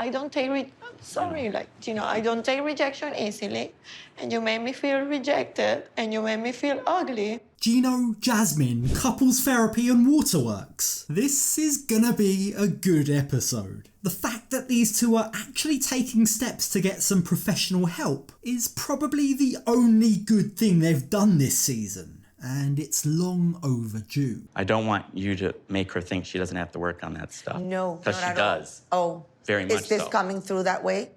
I don't take I don't take rejection easily, and you made me feel rejected, and you made me feel ugly. Gino Jasmine, couples therapy and waterworks. This is gonna be a good episode. The fact that these two are actually taking steps to get some professional help is probably the only good thing they've done this season, and it's long overdue. I don't want you to make her think she doesn't have to work on that stuff. No, because she not at does. all. Oh, very much so. Is this coming through that way?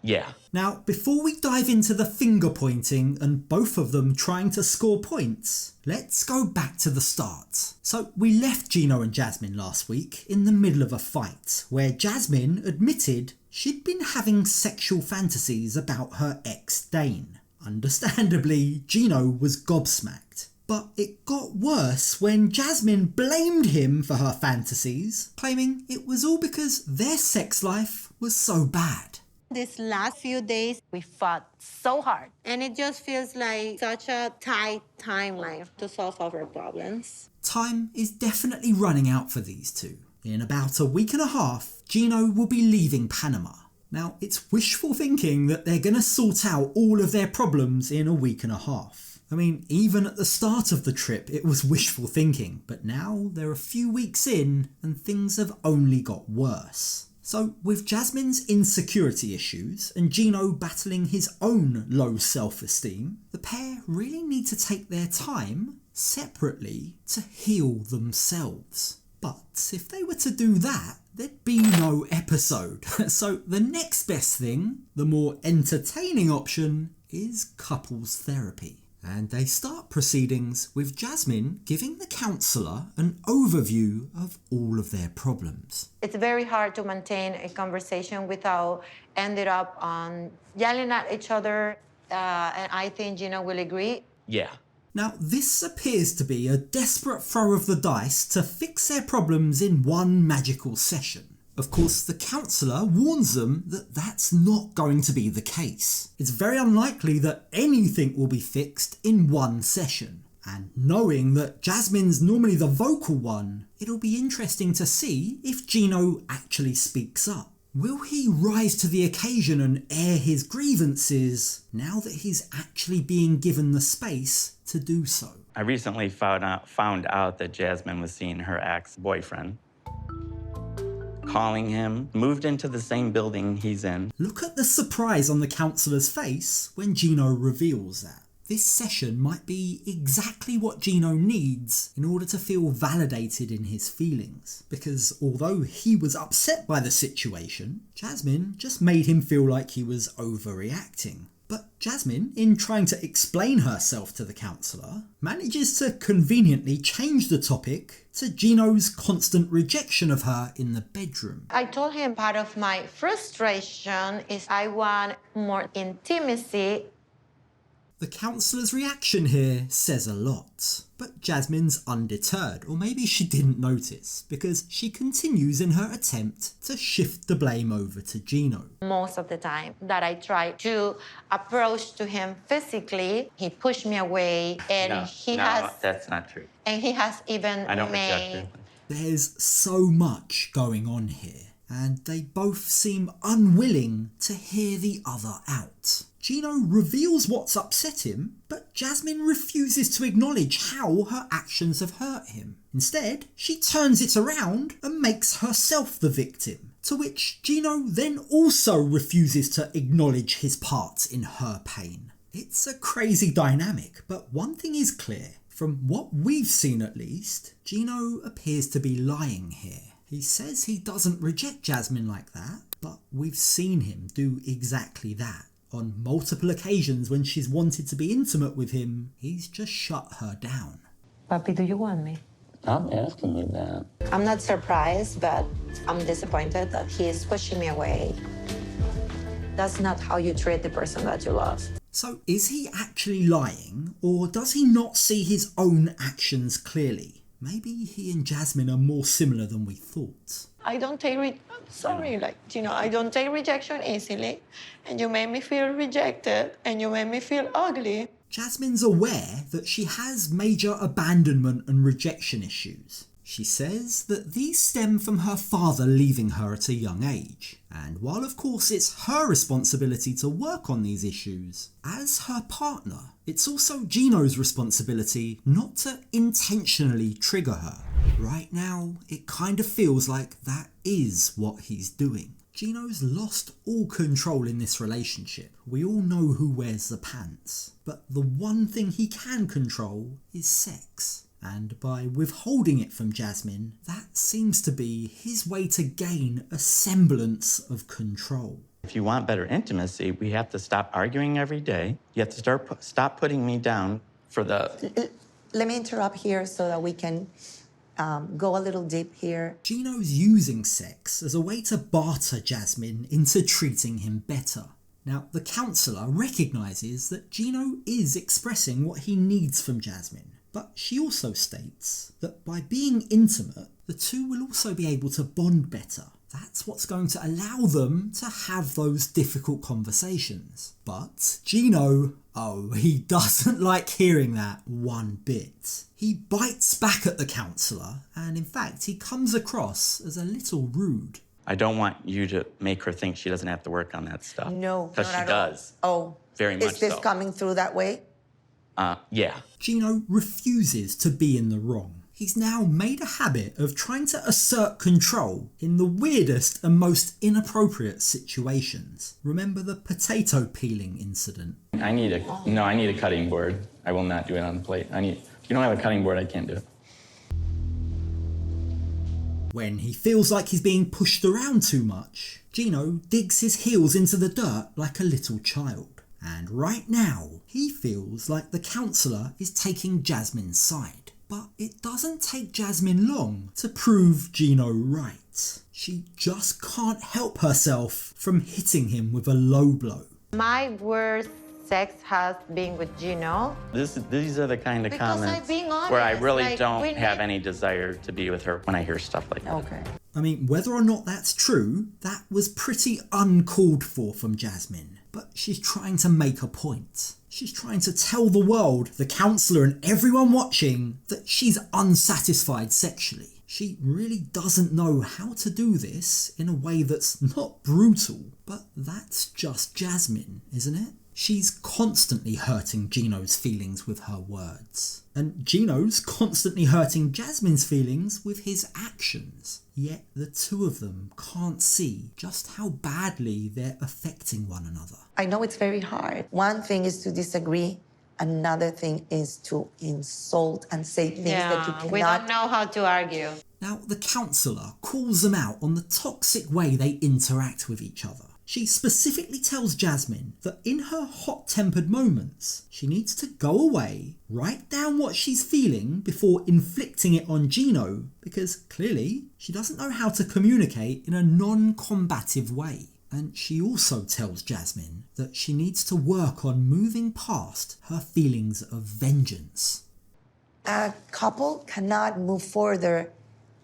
Yeah. Now, before we dive into the finger pointing and both of them trying to score points, let's go back to the start. So we left Gino and Jasmine last week in the middle of a fight where Jasmine admitted she'd been having sexual fantasies about her ex Dane. Understandably, Gino was gobsmacked. But it got worse when Jasmine blamed him for her fantasies, claiming it was all because their sex life was so bad. These last few days, we fought so hard. And it just feels like such a tight timeline to solve our problems. Time is definitely running out for these two. In about a week and a half, Gino will be leaving Panama. Now, it's wishful thinking that they're going to sort out all of their problems in a week and a half. I mean, even at the start of the trip, it was wishful thinking, but now they're a few weeks in and things have only got worse. So, with Jasmine's insecurity issues and Gino battling his own low self-esteem, the pair really need to take their time, separately, to heal themselves. But if they were to do that, there'd be no episode. So the next best thing, the more entertaining option, is couples therapy. And they start proceedings with Jasmine giving the counsellor an overview of all of their problems. It's very hard to maintain a conversation without ending up on yelling at each other. And I think Gino will agree. Yeah. Now, this appears to be a desperate throw of the dice to fix their problems in one magical session. Of course, the counsellor warns them that that's not going to be the case. It's very unlikely that anything will be fixed in one session. And knowing that Jasmine's normally the vocal one, it'll be interesting to see if Gino actually speaks up. Will he rise to the occasion and air his grievances now that he's actually being given the space to do so? I recently found out that Jasmine was seeing her ex-boyfriend, calling him, moved into the same building he's in. Look at the surprise on the counsellor's face when Gino reveals that. This session might be exactly what Gino needs in order to feel validated in his feelings. Because although he was upset by the situation, Jasmine just made him feel like he was overreacting. But Jasmine, in trying to explain herself to the counsellor, manages to conveniently change the topic to Gino's constant rejection of her in the bedroom. I told him part of my frustration is I want more intimacy. The counsellor's reaction here says a lot, but Jasmine's undeterred, or maybe she didn't notice, because she continues in her attempt to shift the blame over to Gino. Most of the time that I try to approach to him physically, he pushed me away, and that's not true. And he has even I don't reject her. There's so much going on here, and they both seem unwilling to hear the other out. Gino reveals what's upset him, but Jasmine refuses to acknowledge how her actions have hurt him. Instead, she turns it around and makes herself the victim, to which Gino then also refuses to acknowledge his part in her pain. It's a crazy dynamic, but one thing is clear. From what we've seen at least, Gino appears to be lying here. He says he doesn't reject Jasmine like that, but we've seen him do exactly that. On multiple occasions when she's wanted to be intimate with him, he's just shut her down. Papi, do you want me? I'm asking you that. I'm not surprised, but I'm disappointed that he is pushing me away. That's not how you treat the person that you love. So is he actually lying, or does he not see his own actions clearly? Maybe he and Jasmine are more similar than we thought. I don't take I don't take rejection easily, and you made me feel rejected, and you made me feel ugly. Jasmine's aware that she has major abandonment and rejection issues. She says that these stem from her father leaving her at a young age, and while of course it's her responsibility to work on these issues, as her partner, it's also Gino's responsibility not to intentionally trigger her. Right now, it kind of feels like that is what he's doing. Gino's lost all control in this relationship. We all know who wears the pants, but the one thing he can control is sex. And by withholding it from Jasmine, that seems to be his way to gain a semblance of control. If you want better intimacy, we have to stop arguing every day. You have to stop putting me down for the... Let me interrupt here so that we can go a little deep here. Gino's using sex as a way to barter Jasmine into treating him better. Now, the counsellor recognises that Gino is expressing what he needs from Jasmine, but she also states that by being intimate, the two will also be able to bond better. That's what's going to allow them to have those difficult conversations. But Gino, he doesn't like hearing that one bit. He bites back at the counsellor, and in fact, he comes across as a little rude. I don't want you to make her think she doesn't have to work on that stuff. No, because she not at does. all. Oh, very much is this so. coming through that way? Yeah. Gino refuses to be in the wrong. He's now made a habit of trying to assert control in the weirdest and most inappropriate situations. Remember the potato peeling incident? I need a cutting board. I will not do it on the plate. If you don't have a cutting board, I can't do it. When he feels like he's being pushed around too much, Gino digs his heels into the dirt like a little child. And right now, he feels like the counsellor is taking Jasmine's side. But it doesn't take Jasmine long to prove Gino right. She just can't help herself from hitting him with a low blow. My worst sex has been with Gino. These are the kind of Because I'm comments being honest, where I really like, don't we have need- any desire to be with her when I hear stuff like that. Okay. I mean, whether or not that's true, that was pretty uncalled for from Jasmine. But she's trying to make a point. She's trying to tell the world, the counsellor and everyone watching, that she's unsatisfied sexually. She really doesn't know how to do this in a way that's not brutal. But that's just Jasmine, isn't it? She's constantly hurting Gino's feelings with her words. And Gino's constantly hurting Jasmine's feelings with his actions. Yet the two of them can't see just how badly they're affecting one another. I know it's very hard. One thing is to disagree. Another thing is to insult and say things that you cannot... we don't know how to argue. Now, the counsellor calls them out on the toxic way they interact with each other. She specifically tells Jasmine that in her hot-tempered moments, she needs to go away, write down what she's feeling before inflicting it on Gino, because clearly she doesn't know how to communicate in a non-combative way. And she also tells Jasmine that she needs to work on moving past her feelings of vengeance. A couple cannot move further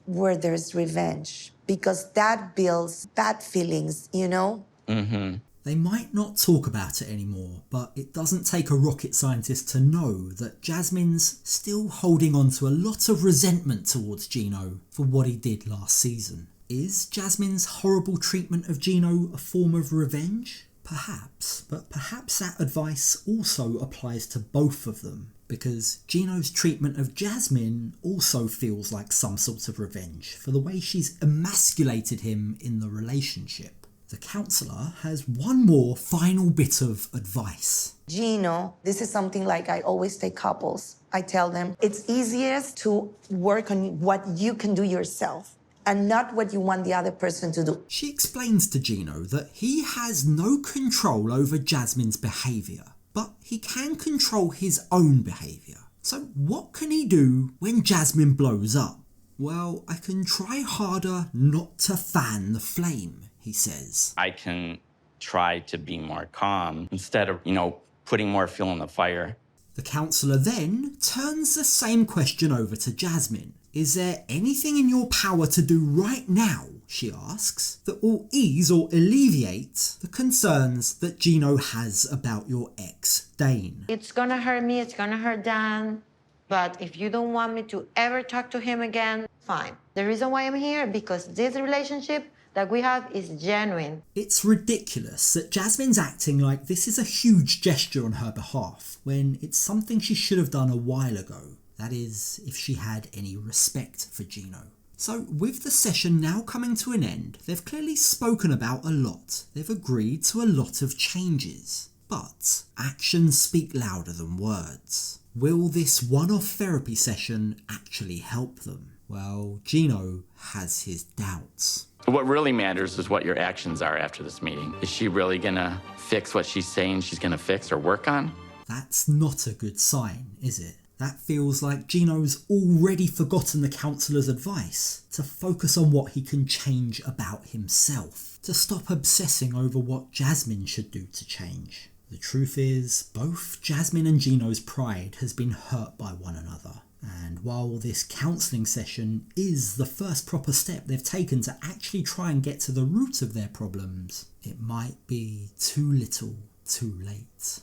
where there's revenge because that builds bad feelings, you know? Mm-hmm. They might not talk about it anymore, but it doesn't take a rocket scientist to know that Jasmine's still holding on to a lot of resentment towards Gino for what he did last season. Is Jasmine's horrible treatment of Gino a form of revenge? Perhaps, but perhaps that advice also applies to both of them, because Gino's treatment of Jasmine also feels like some sort of revenge for the way she's emasculated him in the relationship. The counsellor has one more final bit of advice. Gino, this is something like I always take couples. I tell them it's easiest to work on what you can do yourself and not what you want the other person to do. She explains to Gino that he has no control over Jasmine's behaviour, but he can control his own behaviour. So what can he do when Jasmine blows up? Well, I can try harder not to fan the flame, he says. I can try to be more calm instead of, putting more fuel in the fire. The counsellor then turns the same question over to Jasmine. Is there anything in your power to do right now, she asks, that will ease or alleviate the concerns that Gino has about your ex, Dane? It's gonna hurt me, it's gonna hurt Dan, but if you don't want me to ever talk to him again, fine. The reason why I'm here, because this relationship that we have is genuine. It's ridiculous that Jasmine's acting like this is a huge gesture on her behalf when it's something she should have done a while ago. That is, if she had any respect for Gino. So with the session now coming to an end, they've clearly spoken about a lot. They've agreed to a lot of changes. But actions speak louder than words. Will this one-off therapy session actually help them? Well, Gino has his doubts. What really matters is what your actions are after this meeting. Is she really gonna fix what she's saying she's gonna fix or work on? That's not a good sign, is it? That feels like Gino's already forgotten the counsellor's advice to focus on what he can change about himself, to stop obsessing over what Jasmine should do to change. The truth is, both Jasmine and Gino's pride has been hurt by one another. And while this counselling session is the first proper step they've taken to actually try and get to the root of their problems, it might be too little, too late.